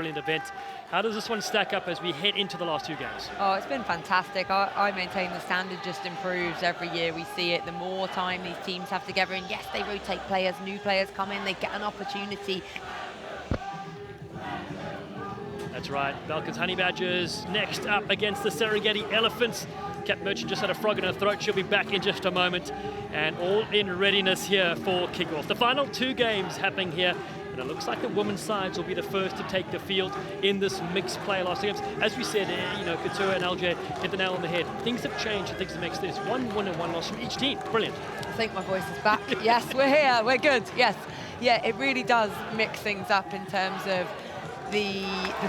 Brilliant event. How does this one stack up as we head into the last two games? Oh, it's been fantastic. I maintain the standard just improves every year. We see it. The more time these teams have together, and yes, they rotate players, new players come in, they get an opportunity. That's right. Balkans Honey Badgers next up against the Serengeti Elephants. Cap Merchant just had a frog in her throat. She'll be back in just a moment. And all in readiness here for kickoff. The final two games happening here. And it looks like the women's sides will be the first to take the field in this mixed play last games. As we said, Katua and Alger hit the nail on the head. Things have changed. Things have mixed. There's one win and one loss from each team. Brilliant. I think my voice is back. Yes, we're here. We're good. Yes. Yeah, it really does mix things up in terms of the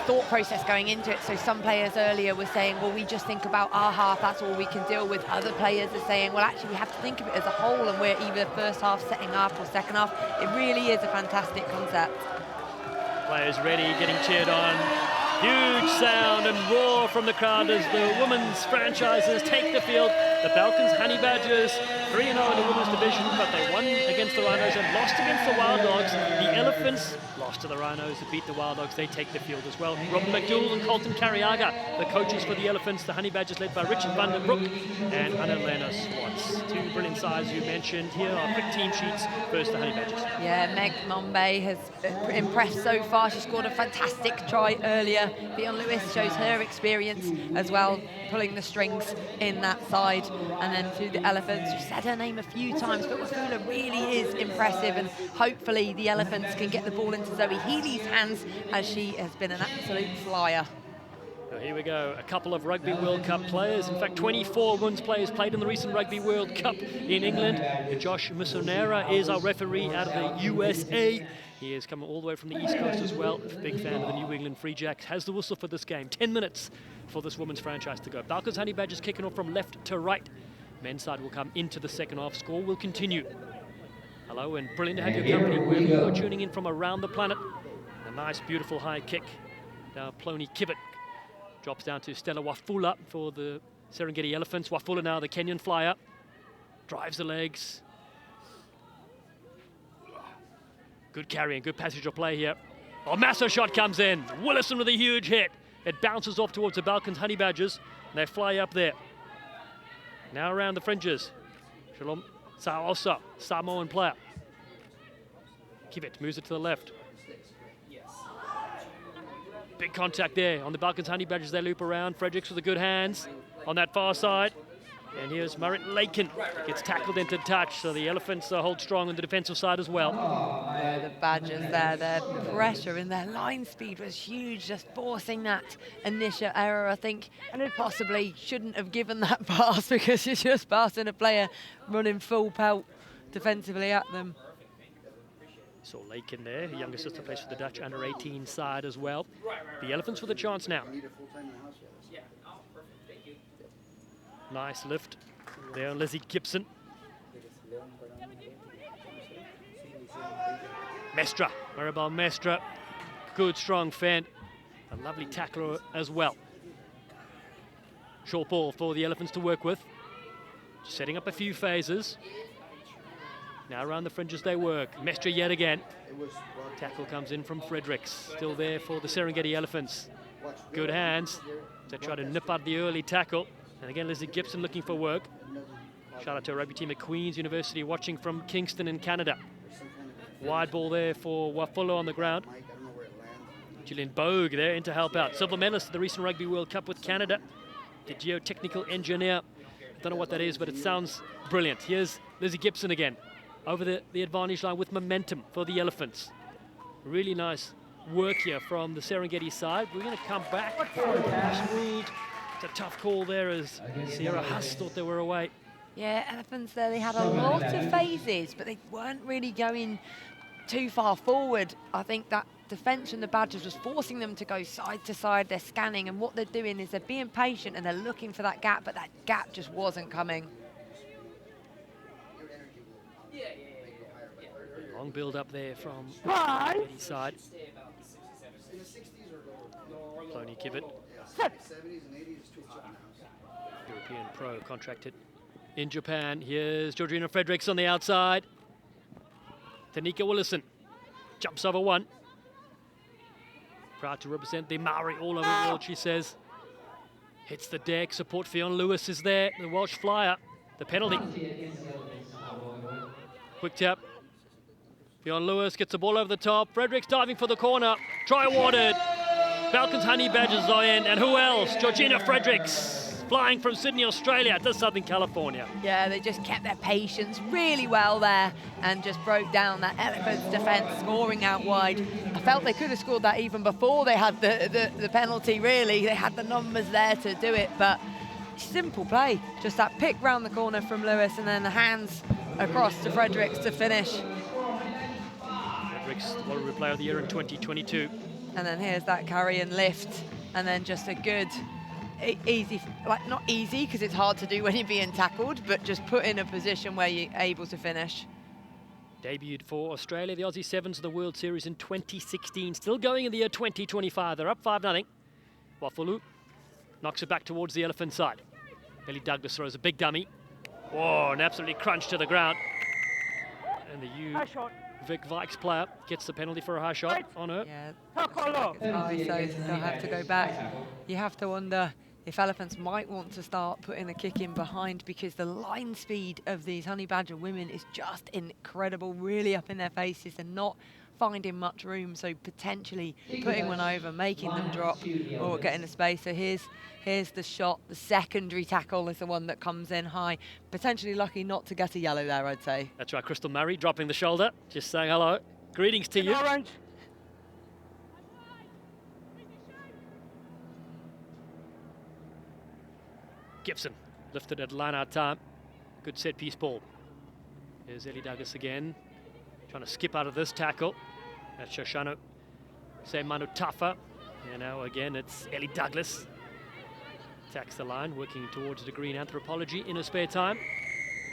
thought process going into it. So some players earlier were saying, well, we just think about our half, that's all we can deal with. Other players are saying, well, actually, we have to think of it as a whole, and we're either first half setting up or second half. It really is a fantastic concept. Players ready, getting cheered on. Huge sound and roar from the crowd as the women's franchises take the field. The Balkans Honey Badgers 3-0 in the women's division, but they won against the Rhinos and lost against the Wild Dogs. The Elephants lost to the Rhinos and beat the Wild Dogs. They take the field as well. Robin McDougall and Colton Carriaga, the coaches for the Elephants. The Honey Badgers led by Richard van den Broek and Annalena Swartz. Two brilliant sides you mentioned. Here are quick team sheets. First, the Honey Badgers. Yeah, Meg Mombe has impressed so far. She scored a fantastic try earlier. Fionn Lewis shows her experience as well, pulling the strings in that side. And then through the Elephants, we've said her name a few times, but Wafula really is impressive, and hopefully the Elephants can get the ball into Zoe Healy's hands, as she has been an absolute flyer. Here we go, a couple of Rugby World Cup players. In fact, 24 women's players played in the recent Rugby World Cup in England. Josh Misonera is our referee out of the USA. He is coming all the way from the East Coast as well. Big fan of the New England Free Jacks. Has the whistle for this game. 10 minutes for this women's franchise to go. Balkans Honey Badgers kicking off from left to right. Men's side will come into the second half. Score will continue. Hello, and brilliant to have your company wherever you are tuning in from around the planet. A nice, beautiful high kick. Now Plony Kivett drops down to Stella Wafula for the Serengeti Elephants. Wafula now the Kenyan flyer. Drives the legs. Good carrying, good passage of play here. Oh, massive shot comes in. Willison with a huge hit. It bounces off towards the Balkans Honey Badgers. And they fly up there. Now around the fringes. Shalom Saosa, Samoan player. Kivett moves it to the left. Big contact there on the Balkans Honey Badgers. They loop around. Fredericks with the good hands on that far side. And here's Marit Laken. Gets tackled into touch. So the Elephants hold strong on the defensive side as well. Yeah, the Badgers there, their pressure and their line speed was huge, just forcing that initial error, I think. And it possibly shouldn't have given that pass, because you're just passing a player running full pelt defensively at them. Saw Laken there, the younger sister plays for the Dutch under-18 side as well. The Elephants with a chance now. Nice lift there on Lizzie Gibson. Mestra, Maribel Mestra, good strong fend. A lovely tackler as well. Short ball for the Elephants to work with. Setting up a few phases. Now around the fringes they work. Mestra yet again. Tackle comes in from Fredericks. Still there for the Serengeti Elephants. Good hands to try to nip out the early tackle. And again, Lizzie Gibson looking for work. Shout out to a rugby team at Queen's University watching from Kingston in Canada. Wide ball there for Wafula on the ground. Gillian Bogue there in to help out. Silver medalist at the recent Rugby World Cup with Canada. The geotechnical engineer. Don't know what that is, but it sounds brilliant. Here's Lizzie Gibson again. Over the advantage line with momentum for the Elephants. Really nice work here from the Serengeti side. We're going to come back. It's a tough call there as Sierra Huss thought they were away. Yeah, Elephants there, they had a lot of phases, but they weren't really going too far forward. I think that defence from the Badgers was forcing them to go side to side. They're scanning, and what they're doing is they're being patient and they're looking for that gap, but that gap just wasn't coming. Long build up there from the side. Plony Kivett. European pro contracted in Japan. Here's Georgina Fredericks on the outside. Tanika Willison jumps over one. Proud to represent the Maori all over the world, she says. Hits the deck, support Fionn Lewis is there, the Welsh flyer. The penalty. Quick tap. Fionn Lewis gets the ball over the top. Fredericks diving for the corner. Try awarded. Balkans Honey Badgers are in, and who else? Georgina Fredericks, flying from Sydney, Australia to Southern California. Yeah, they just kept their patience really well there and just broke down that Elephants defence, scoring out wide. I felt they could have scored that even before they had the penalty, really. They had the numbers there to do it, but simple play. Just that pick round the corner from Lewis and then the hands across to Fredericks to finish. Fredericks, the Waterloo Player of the Year in 2022. And then here's that carry and lift, and then just a good, easy, like not easy because it's hard to do when you're being tackled, but just put in a position where you're able to finish. Debuted for Australia, the Aussie Sevens of the World Series in 2016, still going in the year 2025. They're up 5-0. Wafulu knocks it back towards the Elephant side. Ellie Douglas throws a big dummy. Whoa, and absolutely crunched to the ground. And the Vic Vikes player gets the penalty for a high shot on her. Yeah, so they'll have to go back. You have to wonder if Elephants might want to start putting a kick in behind, because the line speed of these Honey Badger women is just incredible, really up in their faces and not finding much room, so potentially putting one over, making them drop or getting a space. So here's the shot. The secondary tackle is the one that comes in high. Potentially lucky not to get a yellow there, I'd say. That's right, Crystal Murray dropping the shoulder, just saying hello. Greetings to you. Orange. Gibson lifted at line-out time. Good set-piece ball. Here's Ellie Douglas again, trying to skip out of this tackle. That's Shoshano Semanu Tafa. And now again it's Ellie Douglas. Attacks the line, working towards the green anthropology in her spare time.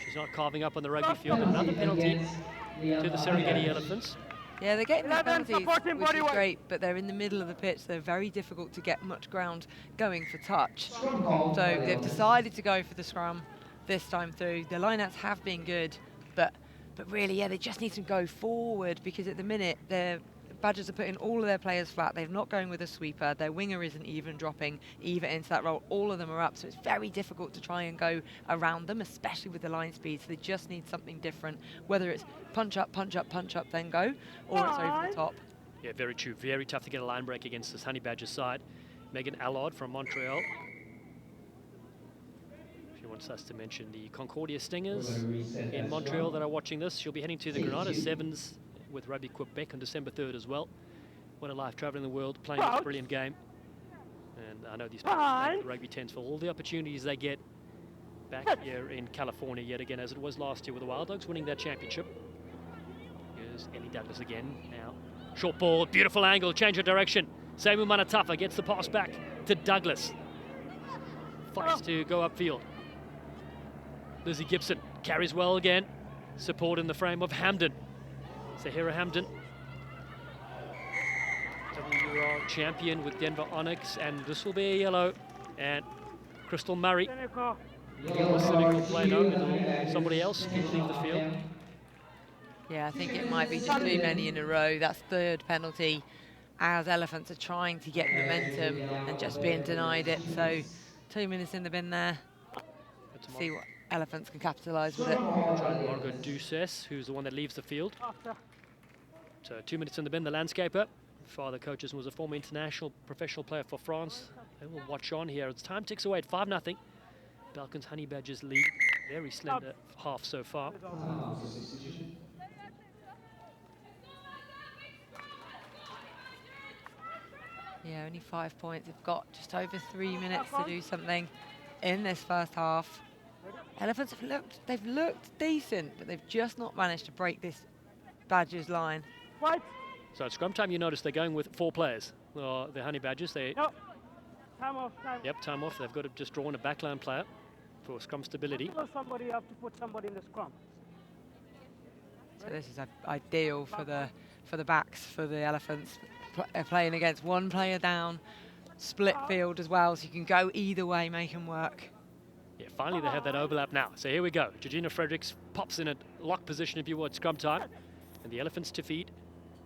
She's not carving up on the rugby field. Another penalty to the Serengeti Elephants. Yeah, they're getting the penalties, which is great, but they're in the middle of the pitch. They're very difficult to get much ground going for touch. So they've decided to go for the scrum this time through. The lineouts have been good, but really, yeah, they just need to go forward, because at the minute, the Badgers are putting all of their players flat. They're not going with a sweeper. Their winger isn't even dropping either into that role. All of them are up, so it's very difficult to try and go around them, especially with the line speed. So they just need something different, whether it's punch up, then go, or it's over the top. Yeah, very true. Very tough to get a line break against this Honey Badger side. Megan Allard from Montreal. She wants us to mention the Concordia Stingers in Montreal that are watching this. She'll be heading to the Grenada Sevens with Rugby Quebec on December 3rd as well. What a life traveling the world, playing this brilliant game. And I know these people thank the Rugby 10s for all the opportunities they get back here in California yet again, as it was last year with the Wild Dogs winning that championship. Here's Ellie Douglas again now. Short ball, beautiful angle, change of direction. Seimu Manatafa gets the pass back to Douglas. Fights to go upfield. Lizzie Gibson carries well again. Support in the frame of Hamden. Sahira Hamden, WRL champion with Denver Onyx, and this will be a yellow. And Crystal Murray, cynical play. No, somebody else can leave the field. Yeah, I think it might be just too many in a row. That's third penalty, as Elephants are trying to get momentum and just being denied it. So 2 minutes in the bin there. See what Elephants can capitalise with it. Margot Duces, who's the one that leaves the field. So 2 minutes in the bin, the landscaper. Father coaches was a former international professional player for France. They will watch on here. As time ticks away at 5-0. Balkans Honey Badgers lead. Very slender half so far. Yeah, only 5 points. They've got just over 3 minutes to do something in this first half. Elephants they've looked decent, but they've just not managed to break this Badgers line. So at scrum time, you notice they're going with 4 players. The Honey Badgers, they... No. Time off. Yep, time off. They've got to just draw in a backline player for scrum stability. Somebody have to put somebody in the scrum. So this is ideal for the backs, for the Elephants. Playing against one player down, split field as well, so you can go either way, make them work. Yeah, finally they have that overlap now. So here we go. Georgina Fredericks pops in a lock position, if you will, at scrum time. And the Elephants to feed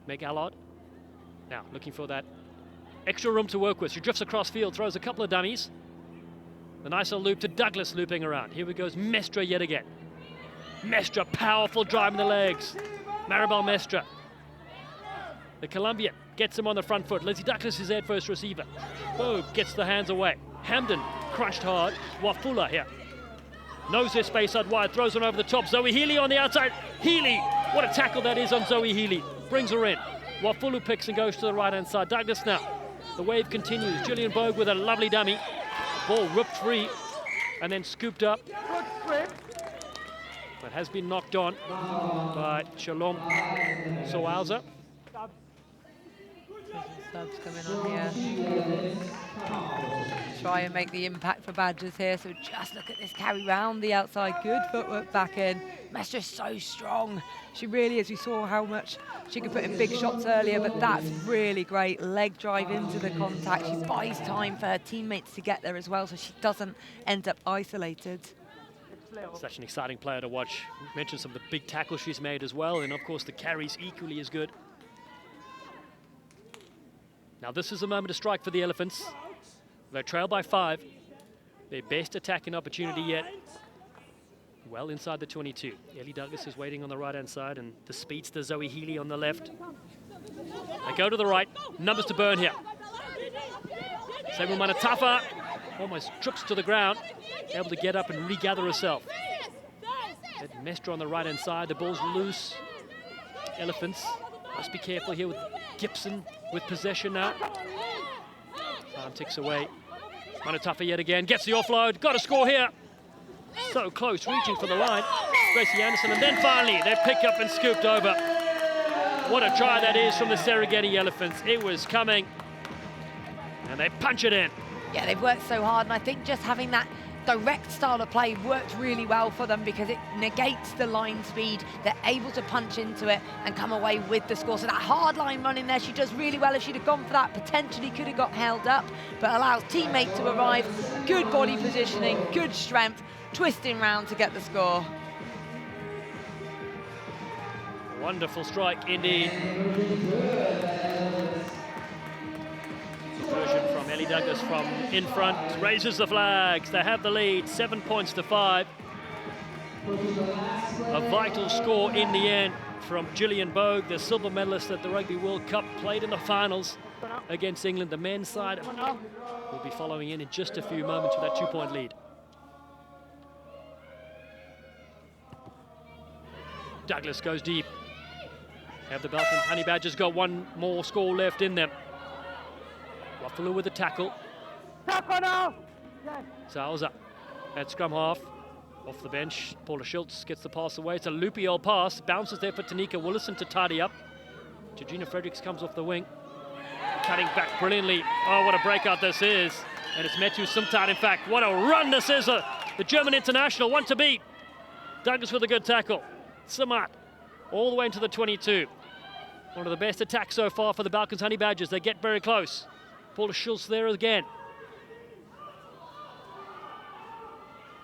Meg Allard. Now looking for that extra room to work with. She drifts across field, throws a couple of dummies. The nice little loop to Douglas looping around. Here we goes Mestre yet again. Mestre, powerful drive in the legs. Maribel Mestre. The Colombian gets him on the front foot. Lizzie Douglas is head first receiver. Bogue gets the hands away. Hamden crunched hard. Wafula here. Knows their space out wide, throws one over the top. Zoe Healy on the outside. Healy, what a tackle that is on Zoe Healy. Brings her in. Wafulu picks and goes to the right-hand side. Douglas now. The wave continues. Gillian Bogue with a lovely dummy. Ball ripped free and then scooped up. But has been knocked on by Shalom Soalza. Subs coming on here. Try and make the impact for Badgers here. So just look at this carry round the outside. Good footwork back in. Mestra's so strong. She really is. We saw how much she could put in big shots earlier, but that's really great. Leg drive into the contact. She buys time for her teammates to get there as well, so she doesn't end up isolated. Such an exciting player to watch. We mentioned some of the big tackles she's made as well, and of course the carries equally as good. Now this is a moment to strike for the Elephants. They trail by 5. Their best attacking opportunity yet. Well inside the 22. Ellie Douglas is waiting on the right-hand side, and the speedster Zoe Healy on the left. They go to the right. Numbers to burn here. Samuel Manatafa almost trips to the ground, able to get up and regather herself. Mestre on the right-hand side. The ball's loose. Elephants must be careful here with Gibson with possession now. Time ticks away. Manatafa yet again, gets the offload, got a score here. So close, reaching for the line. Gracie Anderson, and then finally they pick up and scooped over. What a try that is from the Serengeti Elephants. It was coming, and they punch it in. Yeah, they've worked so hard, and I think just having that direct style of play worked really well for them because it negates the line speed. They're able to punch into it and come away with the score. So that hard line run in there, she does really well. If she'd have gone for that, potentially could have got held up, but allows teammate to arrive. Good body positioning, good strength, twisting round to get the score. Wonderful strike indeed. Version from Ellie Douglas from in front, raises the flags. They have the lead, 7 points to 5. A vital score in the end from Gillian Bogue, the silver medalist at the Rugby World Cup, played in the finals against England. The men's side will be following in just a few moments with that 2-point lead. Douglas goes deep. Have the Balkans Honey Badgers got one more score left in them. Wafulu with the tackle. Tackle now! Salza at scrum half. Off the bench, Paula Schultz gets the pass away. It's a loopy old pass. Bounces there for Tanika Willison to tidy up. Georgina Fredericks comes off the wing. Cutting back brilliantly. Oh, what a breakout this is. And it's Metu Sumtat, in fact. What a run this is. The German international, one to beat. Douglas with a good tackle. Samat all the way into the 22. One of the best attacks so far for the Balkans Honey Badgers. They get very close. Paula Schultz there again.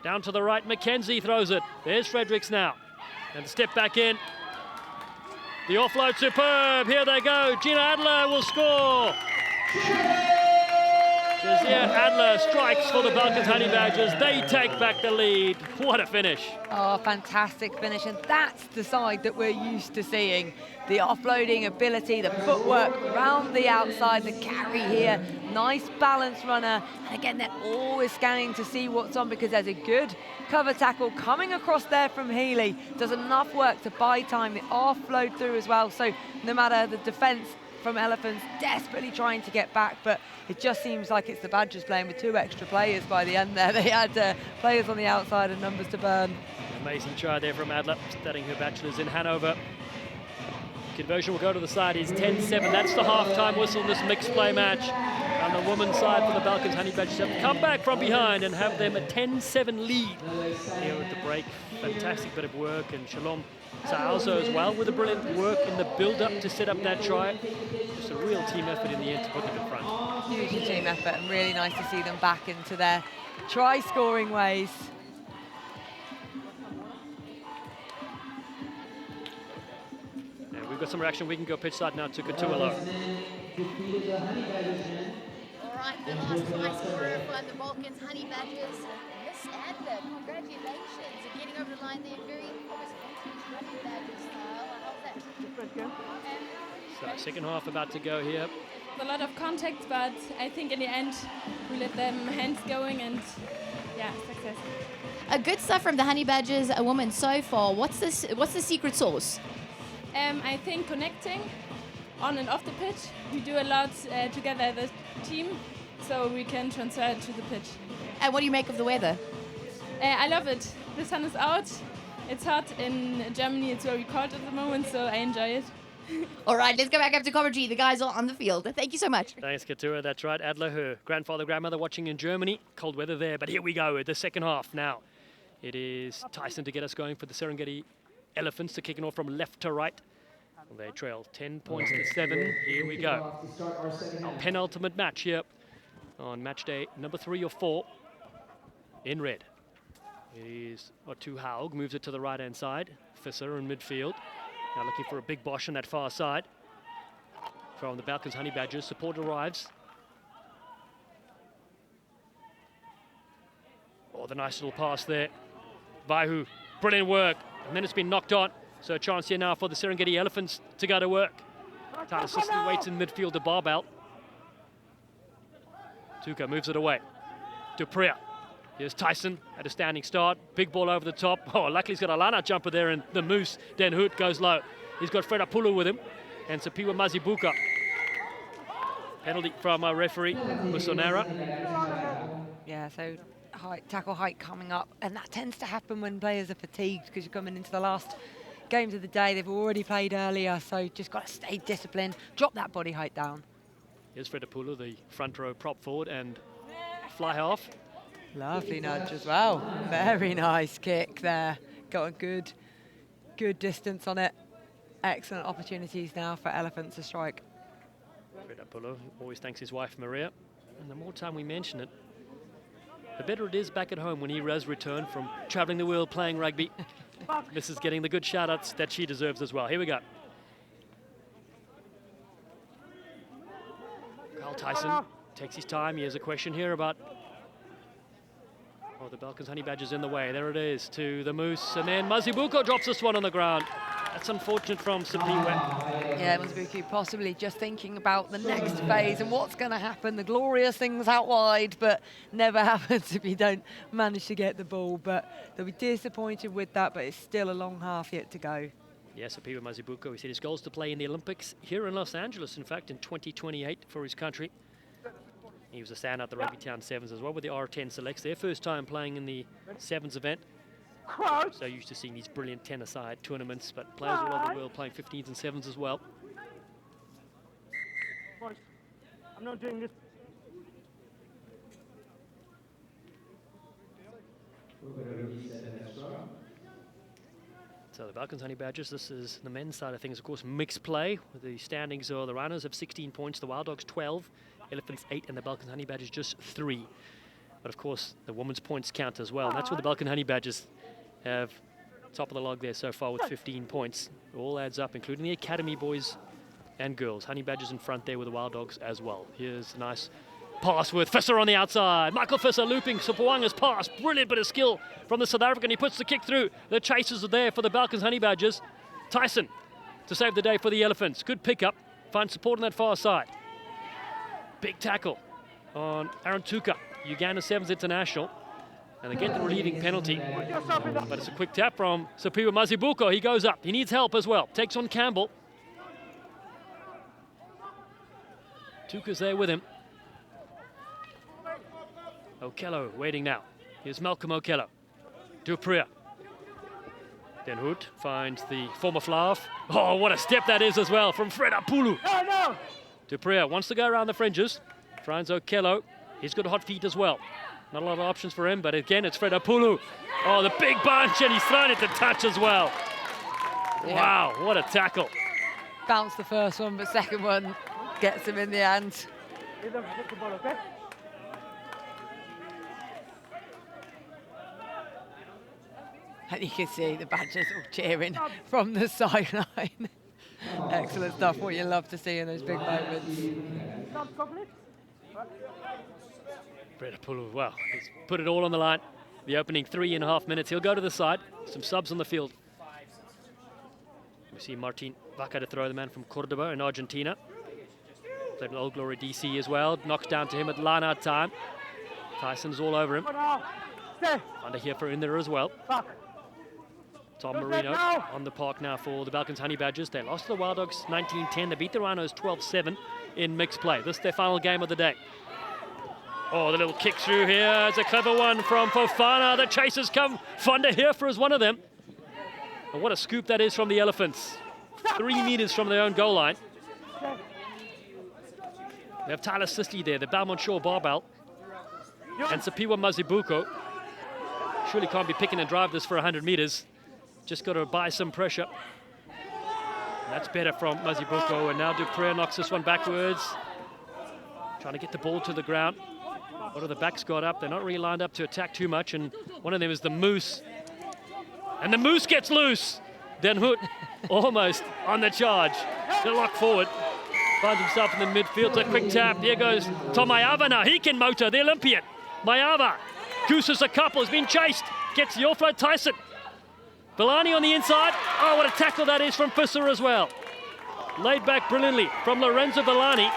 Down to the right, McKenzie throws it. There's Fredericks now. And the step back in. The offload superb. Here they go. Gina Adler will score. Jazia Adler strikes for the Balkans Honey Badgers. They take back the lead. What a finish. Oh, fantastic finish. And that's the side that we're used to seeing. The offloading ability, the footwork around the outside, the carry here. Nice balance runner. And again, they're always scanning to see what's on because there's a good cover tackle coming across there from Healy. Does enough work to buy time. The offload through as well. So no matter the defense from Elephants desperately trying to get back, but it just seems like it's the Badgers playing with 2 extra players by the end there. They had players on the outside and numbers to burn. Amazing try there from Adler, studying her bachelor's in Hanover. Conversion will go to the side is 10-7. That's the half-time whistle in this mixed play match. And the women's side for the Balkans Honey Badgers have come back from behind and have them a 10-7 lead here at the break. Fantastic bit of work, and Shalom Saalzo as well with a brilliant work in the build-up to set up that try. Just a real team effort in the end to put them in front. Huge team effort, and really nice to see them back into their try-scoring ways. Yeah, we've got some reaction. We can go pitch side now to Katualo. All right, the last high scorer for the Balkans, Honey Badgers, Miss Adler. Congratulations on getting over the line there. Very almost vintage Rugby Badger style. How's that? First game. So second half about to go here. A lot of contact, but I think in the end we let them hands going and yeah, success. Good stuff from the Honey Badgers, a woman so far. What's the secret sauce? I think connecting on and off the pitch. We do a lot together as a team, so we can transfer it to the pitch. And what do you make of the weather? I love it. The sun is out. It's hot in Germany. It's very cold at the moment, so I enjoy it. All right, let's go back up to commentary. The guys are on the field. Thank you so much. Thanks, Katura. That's right. Adler, her grandfather, grandmother watching in Germany. Cold weather there, but here we go. The second half now. It is Tyson to get us going for the Serengeti Elephants. To kicking off from left to right. They trail 10 points to 7. Here we go. Our penultimate match here on match day number 3 or 4 in red. It is Otu Haug, moves it to the right-hand side. Visser in midfield. Now looking for a big Bosch on that far side. From the Balkans Honey Badgers, support arrives. Oh, the nice little pass there. Vaihu, brilliant work. And then it's been knocked on. So a chance here now for the Serengeti Elephants to go to work. Tyler Sicily waits in midfield to Barbell. Tuka moves it away. Dupria. Here's Tyson at a standing start. Big ball over the top. Oh, luckily he's got a line-out jumper there, and the Moose, Den Hoot, goes low. He's got Fred Apulu with him, and Sapiwa Mazibuka. Penalty from our referee, Musonera. Yeah, so tackle height coming up, and that tends to happen when players are fatigued because you're coming into the last games of the day. They've already played earlier, so just got to stay disciplined, drop that body height down. Here's Fred Apulu, the front row prop forward, and fly half. Lovely nudge as well. Very nice kick there. Got a good distance on it. Excellent opportunities now for Elephants to strike. Fred Apulu always thanks his wife Maria. And the more time we mention it, the better it is back at home when he does return from travelling the world playing rugby. This is getting the good shout-outs that she deserves as well. Here we go. Carl Tyson takes his time. He has a question here about the Balkans Honey Badgers in the way. There it is to the Moose, and then Mazibuko drops this one on the ground. That's unfortunate from Sapiwa. Yeah, Mazibuko possibly just thinking about the next phase and what's going to happen. The glorious things out wide, but never happens if you don't manage to get the ball. But they'll be disappointed with that, but it's still a long half yet to go. Yes, Sapiwa Mazibuko, he said his goal is to play in the Olympics here in Los Angeles, in fact, in 2028 for his country. He was a standout at the Rugby Town Sevens as well with the R10 selects. Their first time playing in the Sevens event. So used to seeing these brilliant 10-a-side tournaments, but players all over the world playing 15s and 7s as well. Boys, I'm not doing this. So the Balkans Honey Badgers, this is the men's side of things, of course, mixed play. With the standings are the Rhinos have 16 points, the Wild Dogs 12, Elephants 8, and the Balkans Honey Badgers just 3. But of course, the women's points count as well. And that's where the Balkan Honey Badgers have top of the log there so far with 15 points. It all adds up, including the academy boys and girls. Honey Badgers in front there with the Wild Dogs as well. Here's a nice pass with Visser on the outside. Michael Visser looping Sopoanga's pass. Brilliant bit of skill from the South African. He puts the kick through. The chasers are there for the Balkans Honey Badgers. Tyson to save the day for the Elephants. Good pickup. Find support on that far side. Big tackle on Aaron Tuka, Uganda Sevens international. And they get the relieving penalty. But it's a quick tap from Sapiwa Mazibuko. He goes up. He needs help as well. Takes on Campbell. Tuka's there with him. Okello waiting now. Here's Malcolm Okello. Dupria. Den Hoot finds the former Flav. Oh, what a step that is as well from Fred Apulu. No. Dupria wants to go around the fringes. Finds Okello. He's got hot feet as well. Not a lot of options for him, but again, it's Fred Apulu. Oh, the big bunch, and he's thrown it to touch as well. Yeah. Wow, what a tackle. Bounced the first one, but second one gets him in the end. Leave them to the ball, okay? And you can see the Badgers all cheering from the sideline. Excellent stuff, what you love to see in those big moments. Stop conflict. Brett Apulu, well, he's put it all on the line. The opening 3.5 minutes. He'll go to the side. Some subs on the field. We see Martin Vaca to throw, the man from Cordoba in Argentina. Played with Old Glory DC as well. Knocks down to him at line-out time. Tyson's all over him. Stay. Under here for in there as well. Back. Tom Go Marino back now. on the park now for the Balkans Honey Badgers. They lost to the Wild Dogs 19-10. They beat the Rhinos 12-7 in mixed play. This is their final game of the day. Oh, the little kick through here. It's a clever one from Fofana. The chasers come. Fonda here for as one of them. And what a scoop that is from the Elephants. 3 meters from their own goal line. They have Tyler Sisley there, the Belmont Shore barbell. And Sapiwa Mazibuko. Surely can't be picking and drive this for 100 meters. Just got to buy some pressure. And that's better from Mazibuko. And now Dupré knocks this one backwards. Trying to get the ball to the ground. What have the backs got up? They're not really lined up to attack too much. And one of them is the Moose. And the Moose gets loose. Den Hout almost on the charge. The lock forward. Finds himself in the midfield. A quick tap. Here goes Tom Mayava now. He can motor, the Olympian. Mayava gooses a couple. Has been chased. Gets the offload. Tyson. Villani on the inside. Oh, what a tackle that is from Fisser as well. Laid back brilliantly from Lorenzo Villani.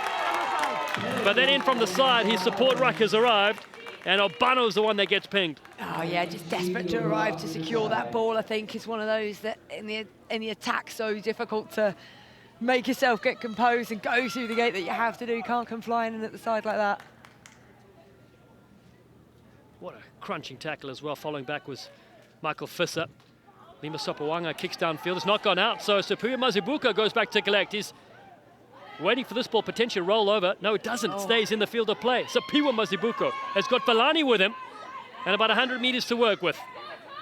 But then in from the side, his support ruck has arrived. And Obano's the one that gets pinged. Oh yeah, just desperate to arrive to secure that ball. I think is one of those that in the attack so difficult to make yourself get composed and go through the gate that you have to do. You can't come flying in at the side like that. What a crunching tackle as well. Following back was Michael Fisser. Lima Sopawanga kicks downfield. It's not gone out, so Sapuya Mazibuko goes back to collect. He's waiting for this ball potentially roll over. No, it doesn't. Stays in the field of play. Sapiwa Mazibuko has got Villani with him and about 100 meters to work with.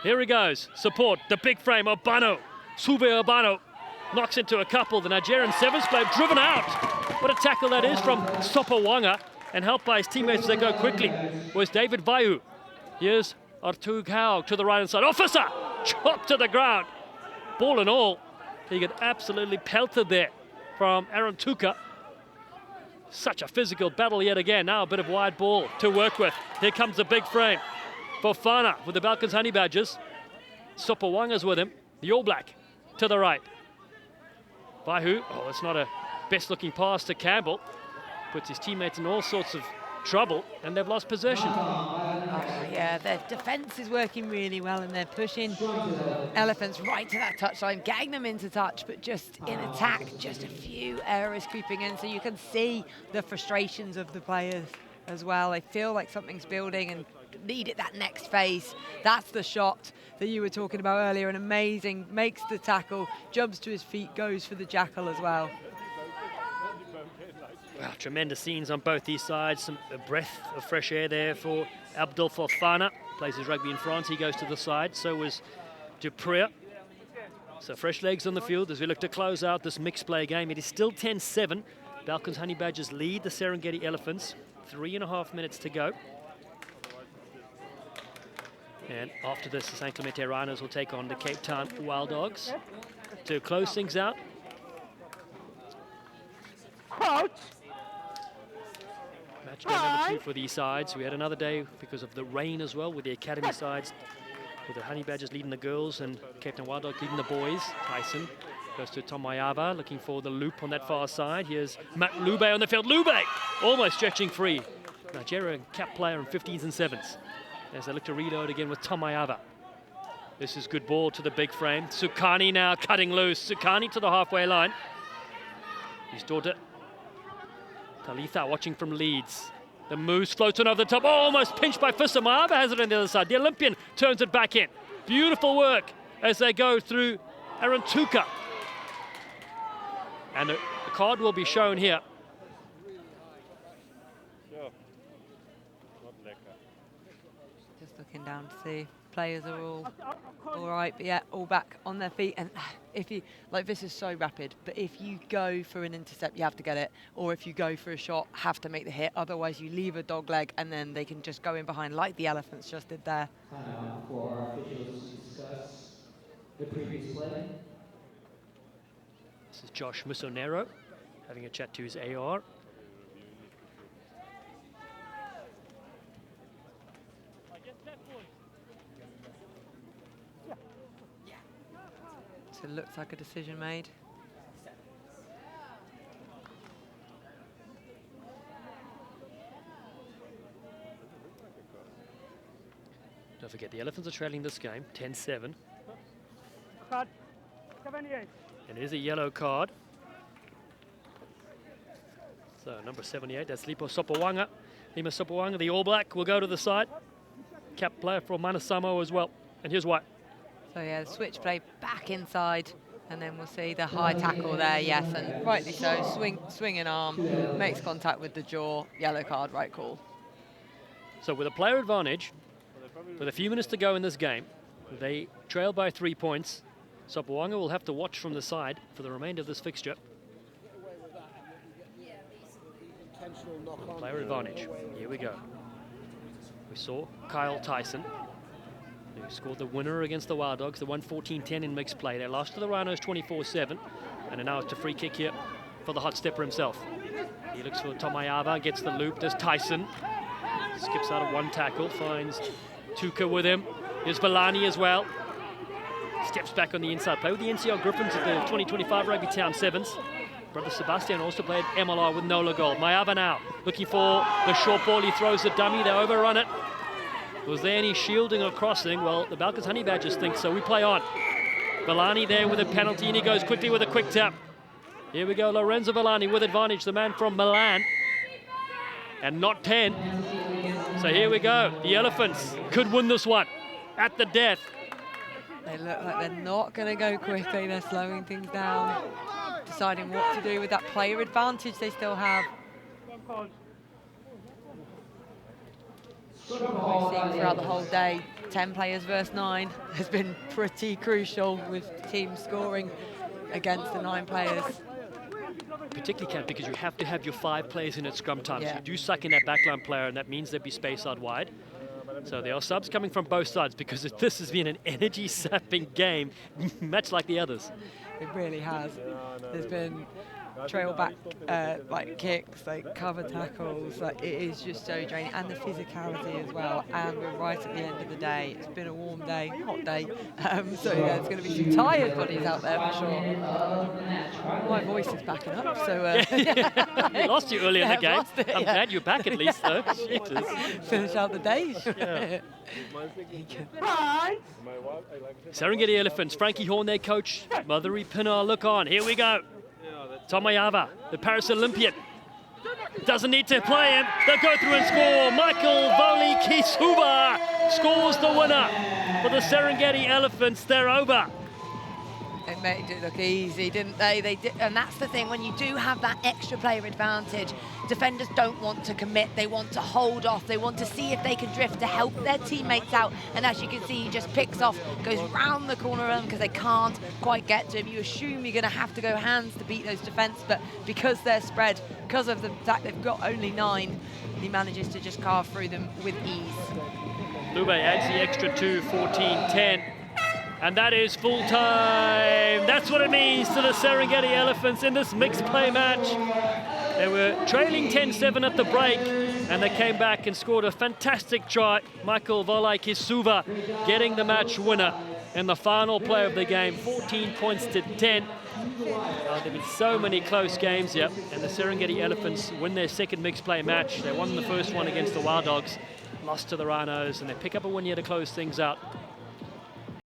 Here he goes. Support, the big frame, Obano. Sube Obano knocks into a couple. The Nigerian sevens player driven out. What a tackle that is from Sopawanga, and helped by his teammates as they go quickly was David Vayu. Here's Artug Howe to the right-hand side. Officer! Chopped to the ground. Ball and all. He got absolutely pelted there from Aaron Tuka. Such a physical battle yet again. Now a bit of wide ball to work with. Here comes the big frame. Fofana with the Balkans Honey Badgers. Sopawanga's with him. The All Black to the right. Vaihu, oh, it's not a best looking pass to Campbell. Puts his teammates in all sorts of trouble, and they've lost possession. Oh, yeah, their defence is working really well, and they're pushing Elephants right to that touchline, getting them into touch, but just in attack, just a few errors creeping in, so you can see the frustrations of the players as well. They feel like something's building and need it that next phase. That's the shot that you were talking about earlier, and amazing, makes the tackle, jumps to his feet, goes for the jackal as well. Wow, tremendous scenes on both these sides. A breath of fresh air there for Abdul Fofana. Plays his rugby in France. He goes to the side. So was Dupré. So fresh legs on the field as we look to close out this mixed play game. It is still 10-7. Balkans Honey Badgers lead the Serengeti Elephants. 3.5 minutes to go. And after this, the San Clemente Rhinos will take on the Cape Town Wild Dogs. To close things out. Coach. Match day number 2 for these sides. We had another day because of the rain as well with the academy sides, with the Honey Badgers leading the girls and Cape Town Wild Dogs leading the boys. Tyson goes to Tom Mayava, looking for the loop on that far side. Here's Matt Lube on the field. Lube almost stretching free. Nigeria cap player in 15s and 7s. As they look to reload again with Tom Mayava. This is good ball to the big frame. Sukani now cutting loose. Sukani to the halfway line. His daughter Talitha watching from Leeds. The Moose floats on over the top. Oh, almost pinched by Fisser. Maaba has it on the other side. The Olympian turns it back in. Beautiful work as they go through Aaron Tuka. And the card will be shown here. Just looking down to see players are all right, but yeah, all back on their feet. And if you, like, this is so rapid, but if you go for an intercept, you have to get it. Or if you go for a shot, have to make the hit. Otherwise, you leave a dog leg and then they can just go in behind like the Elephants just did there. Time for our officials to discuss the previous play. This is Josh Musonero having a chat to his AR. So it looks like a decision made. Don't forget, the Elephants are trailing this game, 10-7. Card 78. And it is a yellow card. So number 78, that's Lipo Sopawanga. Lima Sopawanga, the All Black, will go to the side. Cap player from Manasamo as well. And here's why. So yeah, the switch play back inside, and then we'll see the high tackle there, yes, and rightly so, swinging arm, makes contact with the jaw, yellow card, right call. So with a player advantage, with a few minutes to go in this game, they trail by 3 points. Sopawanga will have to watch from the side for the remainder of this fixture. Player advantage, here we go. We saw Kyle Tyson, who scored the winner against the Wild Dogs. They won 14-10 in mixed play. They lost to the Rhinos 24-7. And now it's a free kick here for the hot stepper himself. He looks for Tomayava, gets the loop, does Tyson. Skips out of one tackle, finds Tuka with him. Here's Valani as well. Steps back on the inside. Play with the NCR Griffins at the 2025 Rugby Town Sevens. Brother Sebastian also played MLR with Nola Gold. Mayava now looking for the short ball. He throws the dummy. They overrun it. Was there any shielding or crossing? Well, the Balkans Honey Badgers think so. We play on. Valani there with a penalty, and he goes quickly with a quick tap. Here we go, Lorenzo Valani with advantage, the man from Milan. And not 10. So here we go. The Elephants could win this one at the death. They look like they're not going to go quickly. They're slowing things down, deciding what to do with that player advantage they still have. We've seen throughout the whole day, 10 players versus 9 has been pretty crucial with teams scoring against the 9 players. Particularly, Kat, because you have to have your 5 players in at scrum time. Yeah. So you do suck in that backline player, and that means there'd be space out wide. So there are subs coming from both sides, because this has been an energy-sapping game, much like the others. It really has. There's been trail back like kicks, like cover tackles, like it is just so draining, and the physicality as well. And we're right at the end of the day. It's been a warm day, hot day, so yeah, there's going to be some tired bodies out there for sure. My voice is backing up, so I lost you earlier in the game. I'm glad you're back at least, though. Jesus. Finish out the day. Yeah. Serengeti Elephants, Frankie Horn, their coach, Mothery Pinar, look on. Here we go. Tomayava, the Paris Olympian, doesn't need to play him. They'll go through and score. Michael Voli Kisuba scores the winner for the Serengeti Elephants. They're over. They made it look easy, didn't they? They did, and that's the thing, when you do have that extra player advantage, defenders don't want to commit, they want to hold off, they want to see if they can drift to help their teammates out, and as you can see, he just picks off, goes round the corner of them because they can't quite get to him. You assume you're going to have to go hands to beat those defence, but because they're spread, because of the fact they've got only 9, he manages to just carve through them with ease. Lube adds the extra 2, 14-10. And that is full time. That's what it means to the Serengeti Elephants in this mixed play match. They were trailing 10-7 at the break, and they came back and scored a fantastic try. Michael Volai Kisuva getting the match winner in the final play of the game, 14 points to 10. There have been so many close games here, and the Serengeti Elephants win their second mixed play match. They won the first one against the Wild Dogs, lost to the Rhinos, and they pick up a win here to close things out.